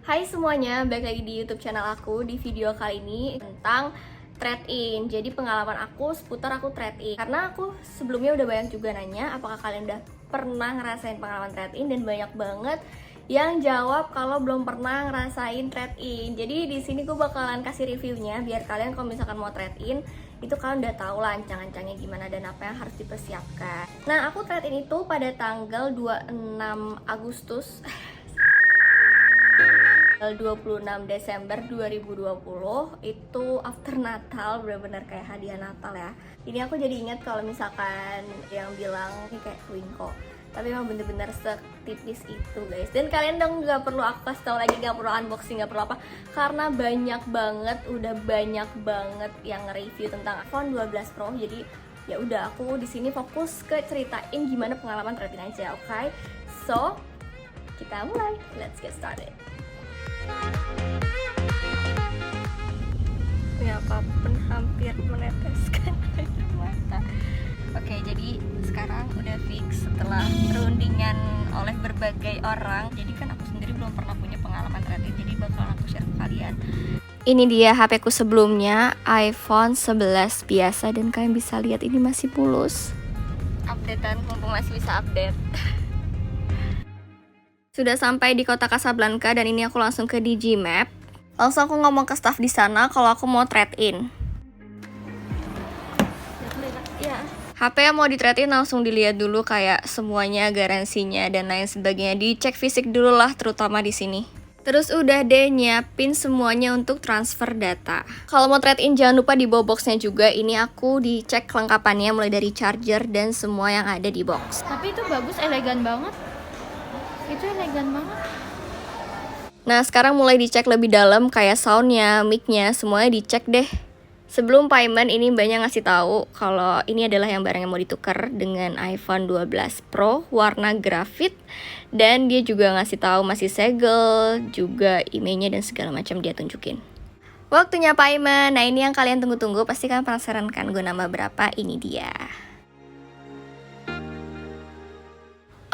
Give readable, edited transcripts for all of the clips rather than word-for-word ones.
Hai semuanya, balik lagi di YouTube channel aku. Di video kali ini tentang trade-in. Jadi pengalaman aku seputar aku trade-in. Karena aku sebelumnya udah banyak juga nanya apakah kalian udah pernah ngerasain pengalaman trade-in, dan banyak banget yang jawab kalau belum pernah ngerasain trade-in. Jadi di sini gue bakalan kasih reviewnya biar kalian kalau misalkan mau trade-in itu kalian udah tahu lah ancang-ancangnya gimana dan apa yang harus dipersiapkan. Nah, aku trade-in itu pada tanggal 26 Agustus 26 Desember 2020 itu after Natal, bener-bener kayak hadiah Natal ya. Ini aku jadi ingat kalau misalkan yang bilang ini kayak Twinko, tapi emang bener-bener setipis itu guys. Dan kalian dong nggak perlu aku kasih tau lagi, nggak perlu unboxing, nggak perlu apa, karena udah banyak banget yang review tentang iPhone 12 Pro. Jadi ya udah, aku di sini fokus ke ceritain gimana pengalaman trade-in aja, oke? So kita mulai, let's get started. Ya, apapun hampir meneteskan air mata. Oke, jadi sekarang udah fix setelah rundingan oleh berbagai orang. Jadi kan aku sendiri belum pernah punya pengalaman trade-in, jadi bakalan aku share ke kalian. Ini dia HP ku sebelumnya, iPhone 11 biasa, dan kalian bisa lihat ini masih mulus. Updatean, mumpung masih bisa update. Sudah sampai di kota Casablanca dan ini aku langsung ke Digimap. Langsung aku ngomong ke staff di sana kalau aku mau trade-in. Ya. HP yang mau di trade-in langsung dilihat dulu kayak semuanya, garansinya dan lain sebagainya. Dicek fisik dulu lah, terutama di sini. Terus udah deh nyiapin semuanya untuk transfer data. Kalau mau trade-in jangan lupa dibawa boxnya juga. Ini aku dicek kelengkapannya mulai dari charger dan semua yang ada di box. Tapi itu bagus, elegan banget. Itu elegan banget. Nah, sekarang mulai dicek lebih dalam kayak soundnya, mic-nya, semuanya dicek deh. Sebelum payment, ini banyak ngasih tahu kalau ini adalah yang barang yang mau ditukar dengan iPhone 12 Pro warna grafit, dan dia juga ngasih tahu masih segel, juga emailnya dan segala macam dia tunjukin. Waktunya payment. Nah, ini yang kalian tunggu-tunggu, pasti kalian penasaran kan gue nambah berapa? Ini dia.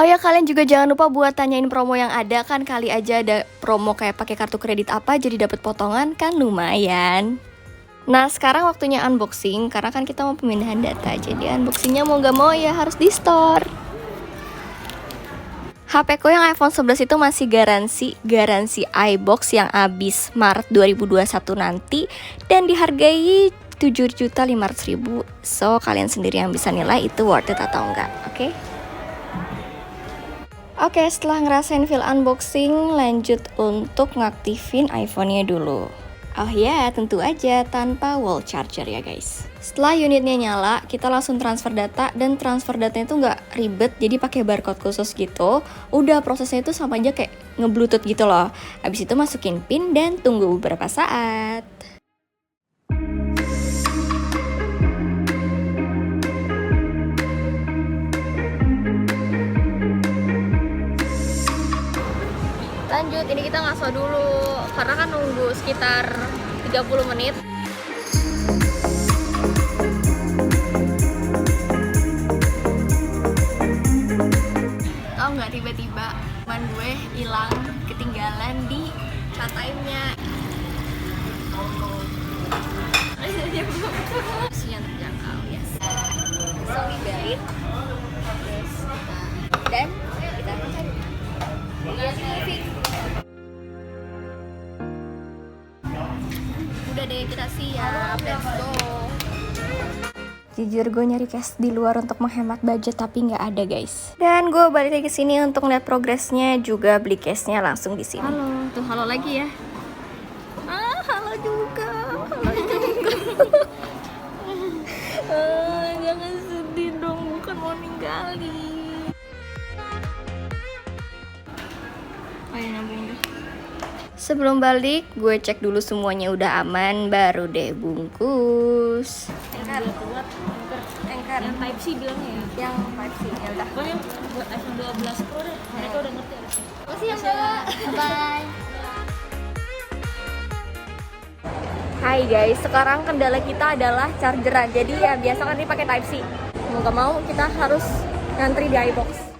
Oh ya, kalian juga jangan lupa buat tanyain promo yang ada, kan kali aja ada promo kayak pakai kartu kredit apa jadi dapat potongan, kan lumayan. Nah, sekarang waktunya unboxing karena kan kita mau pemindahan data. Jadi unboxingnya mau nggak mau ya harus di store. HP ku yang iPhone 11 itu masih garansi iBox yang habis Maret 2021 nanti dan dihargai 7.500.000. So, kalian sendiri yang bisa nilai itu worth it atau enggak, oke? Oke, setelah ngerasain feel unboxing, lanjut untuk ngaktifin iPhone-nya dulu. Oh ya, tentu aja tanpa wall charger ya guys. Setelah unitnya nyala, kita langsung transfer data, dan transfer datanya itu nggak ribet, jadi pakai barcode khusus gitu. Udah, prosesnya itu sama aja kayak nge-bluetooth gitu loh. Habis itu masukin PIN dan tunggu beberapa saat. Lanjut, ini kita ngaso dulu karena kan nunggu sekitar 30 menit. Tau nggak, tiba-tiba teman gue hilang, ketinggalan di time-nya. Yang terjangkau, yes. So we buried. Yes. Dan kita cari. Udah deh, kita siap, let's go. Jujur gue nyari cash di luar untuk menghemat budget tapi nggak ada guys. Dan gue balik lagi ke sini untuk lihat progresnya, juga beli cashnya langsung di sini. Halo, tuh halo lagi ya. Halo juga, halo juga. Jangan sedih dong, bukan mau ninggalin. Oh ya, nyambung deh. Sebelum balik, gue cek dulu semuanya udah aman, baru deh bungkus. Engkar. Yang Type C bilangnya ya? Yang Type C, ya udah. Pokoknya buat iPhone 12 Pro deh, mereka udah ngerti harusnya. Makasih ya Mbak. Bye. Hai guys, sekarang kendala kita adalah chargeran. Jadi ya biasa kan ini pakai Type C. Mau gak mau kita harus ngantri di iBox.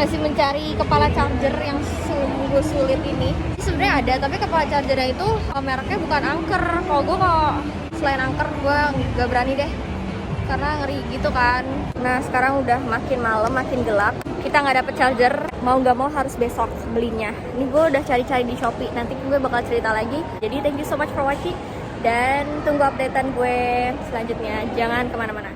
nggak sih mencari kepala charger yang sungguh sulit ini. Sebenarnya ada, tapi kepala chargernya itu mereknya bukan Anker. Kalau gue selain Anker gue nggak berani deh, karena ngeri gitu kan. Nah sekarang udah makin malam, makin gelap, kita nggak dapet charger, mau nggak mau harus besok belinya. Ini gue udah cari-cari di Shopee, nanti gue bakal cerita lagi. Jadi thank you so much for watching, dan tunggu updatean gue selanjutnya. Jangan kemana-mana.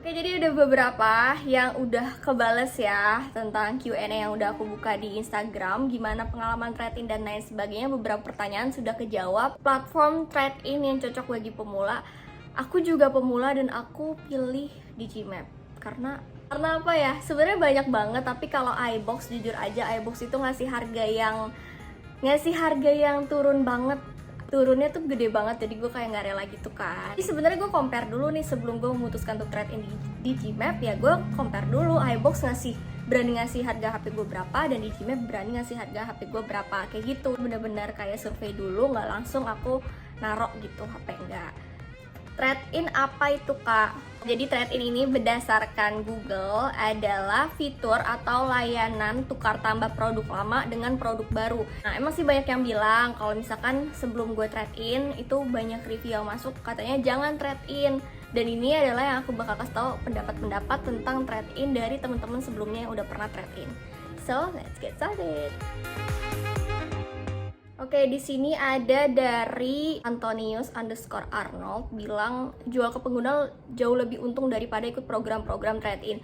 Oke, jadi udah beberapa yang udah kebales ya tentang Q&A yang udah aku buka di Instagram, gimana pengalaman trade-in dan lain sebagainya. Beberapa pertanyaan sudah kejawab. Platform trade-in yang cocok bagi pemula, aku juga pemula dan aku pilih Digimap. Karena apa ya? Sebenarnya banyak banget, tapi kalau iBox, jujur aja iBox itu ngasih harga yang turun banget. Turunnya tuh gede banget, jadi gue kayak nggak rela gitu kan. Jadi sebenarnya gue compare dulu nih sebelum gue memutuskan untuk trade in di Digimap, ya gue compare dulu iBox berani ngasih harga HP gue berapa, dan Digimap berani ngasih harga HP gue berapa, kayak gitu. Bener-bener kayak survei dulu, nggak langsung aku narok gitu HP, enggak. Trade-in apa itu kak? Jadi trade-in ini berdasarkan Google adalah fitur atau layanan tukar tambah produk lama dengan produk baru. Nah emang sih banyak yang bilang kalau misalkan sebelum gue trade-in itu banyak review yang masuk katanya jangan trade-in. Dan ini adalah yang aku bakal kasih tau pendapat-pendapat tentang trade-in dari teman-teman sebelumnya yang udah pernah trade-in. So let's get started. Oke, di sini ada dari Antonius_Arnold bilang jual ke pengguna jauh lebih untung daripada ikut program-program trade-in.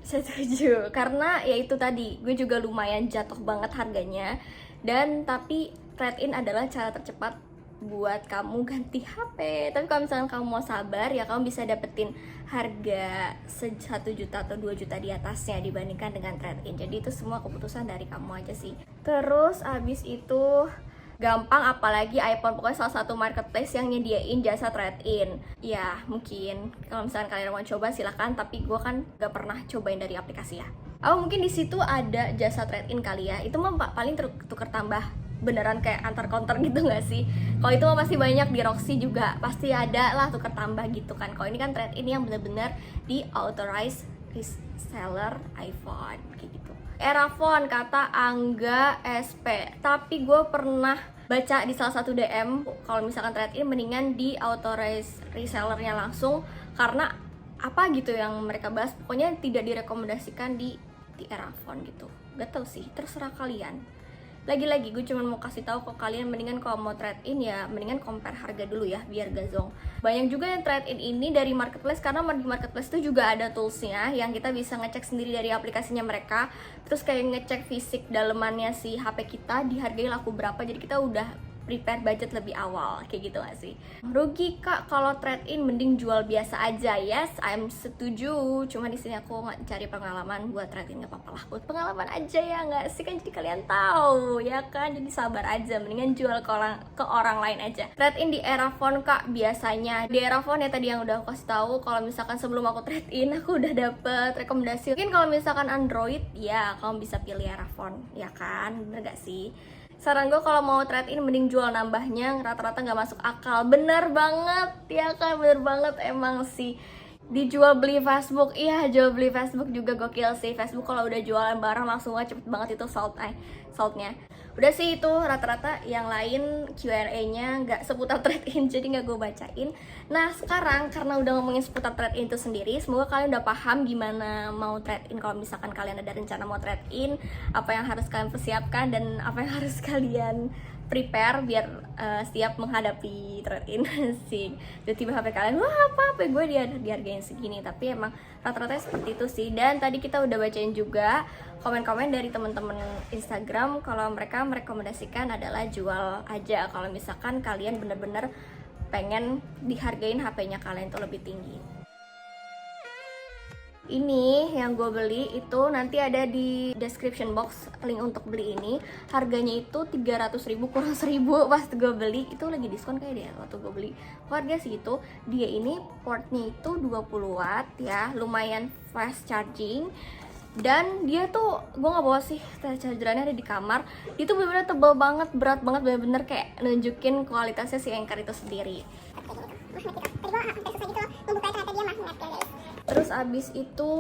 Saya setuju, karena ya itu tadi, gue juga lumayan jatuh banget harganya. Dan tapi trade-in adalah cara tercepat buat kamu ganti HP. Tapi kalau misalkan kamu mau sabar, ya kamu bisa dapetin harga 1 juta atau 2 juta di atasnya dibandingkan dengan trade-in. Jadi itu semua keputusan dari kamu aja sih. Terus abis itu gampang, apalagi iPhone, pokoknya salah satu marketplace yang nyediain jasa trade-in. Ya mungkin kalau misalkan kalian mau coba silahkan, tapi gue kan gak pernah cobain dari aplikasi ya. Mungkin di situ ada jasa trade-in kali ya. Itu mah paling tuker tambah beneran kayak antar counter gitu nggak sih? Kalau itu mah pasti banyak, di Roxy juga pasti ada lah tuker tambah gitu kan. Kalau ini kan trade-in yang bener-bener di authorized reseller iPhone kayak gitu. Erafon kata Angga SP, tapi gue pernah baca di salah satu DM kalau misalkan trade-in mendingan di authorized resellernya langsung, karena apa gitu yang mereka bahas, pokoknya tidak direkomendasikan di Erafon gitu. Gak tau sih, terserah kalian. Lagi-lagi gue cuma mau kasih tahu ke kalian, mendingan kalau mau trade-in ya mendingan compare harga dulu ya biar gak zonk. Banyak juga yang trade-in ini dari marketplace, karena di marketplace itu juga ada toolsnya yang kita bisa ngecek sendiri dari aplikasinya mereka. Terus kayak ngecek fisik dalemannya si HP kita, dihargai laku berapa, jadi kita udah prepare budget lebih awal, kayak gitu gak sih? Rugi kak kalau trade-in, mending jual biasa aja. Yes, I'm setuju. Cuma di sini aku nggak cari pengalaman buat trade-in, nggak apa-apa lah. Buat pengalaman aja ya nggak sih, kan jadi kalian tahu ya kan. Jadi sabar aja, mendingan jual ke orang lain aja. Trade-in di Erafon kak biasanya. Di Erafon ya tadi yang udah aku kasih tahu. Kalau misalkan sebelum aku trade-in aku udah dapet rekomendasi. Mungkin kalau misalkan Android ya kamu bisa pilih Erafon, ya kan? Bener gak sih? Saran gue kalau mau trade-in mending jual nambahnya, rata-rata nggak masuk akal. Bener banget ya kan, bener banget emang sih. Dijual beli Facebook, iya jual beli Facebook juga gokil sih. Facebook kalau udah jualan barang langsung cepet banget itu saltnya. Udah sih itu rata-rata, yang lain Q&A-nya nggak seputar trade-in jadi nggak gue bacain. Nah sekarang karena udah ngomongin seputar trade-in itu sendiri, semoga kalian udah paham gimana mau trade-in. Kalau misalkan kalian ada rencana mau trade-in, apa yang harus kalian persiapkan dan apa yang harus kalian prepare biar siap menghadapi trade-in sih. Tiba-tiba HP kalian, wah apa HP gue dihargain segini, tapi emang rata-rata seperti itu sih. Dan tadi kita udah bacain juga komen-komen dari teman-teman Instagram kalau mereka merekomendasikan adalah jual aja kalau misalkan kalian bener-bener pengen dihargain HP-nya kalian tuh lebih tinggi. Ini yang gue beli itu nanti ada di description box link untuk beli ini. Harganya itu 300.000 kurang 1.000 pas gue beli. Itu lagi diskon kayak deh waktu gue beli. Harga segitu. Dia ini portnya itu 20 watt ya, lumayan fast charging. Dan dia tuh, gue gak bawa sih, chargerannya ada di kamar. Itu bener-bener tebal banget, berat banget, bener-bener kayak nunjukin kualitasnya si Anker itu sendiri. Terus abis itu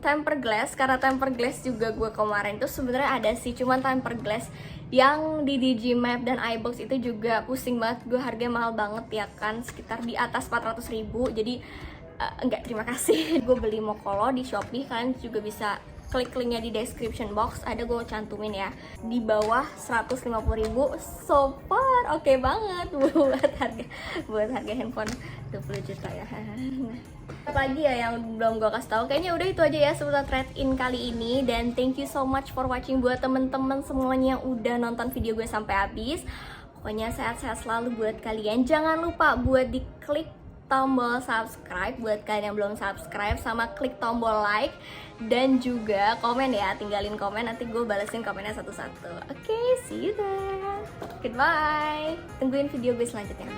tempered glass, karena tempered glass juga gue kemarin tuh sebenarnya ada sih, cuman tempered glass yang di Digimap dan iBox itu juga pusing banget gue, harganya mahal banget ya kan, sekitar di atas 400.000. Jadi enggak, terima kasih. Gue beli Mokolo di Shopee, kalian juga bisa klik linknya di description box, ada gue cantumin ya, di bawah 150.000. So far oke banget buat harga handphone 20 juta ya. Apa lagi ya yang belum gue kasih tahu? Kayaknya udah itu aja ya seputar trade-in kali ini. Dan thank you so much for watching buat temen-temen semuanya yang udah nonton video gue sampai habis. Pokoknya sehat-sehat selalu buat kalian. Jangan lupa buat diklik tombol subscribe buat kalian yang belum subscribe, sama klik tombol like dan juga komen ya, tinggalin komen, nanti gue balesin komennya satu-satu. Oke, see you there. Goodbye. Tungguin video gue selanjutnya.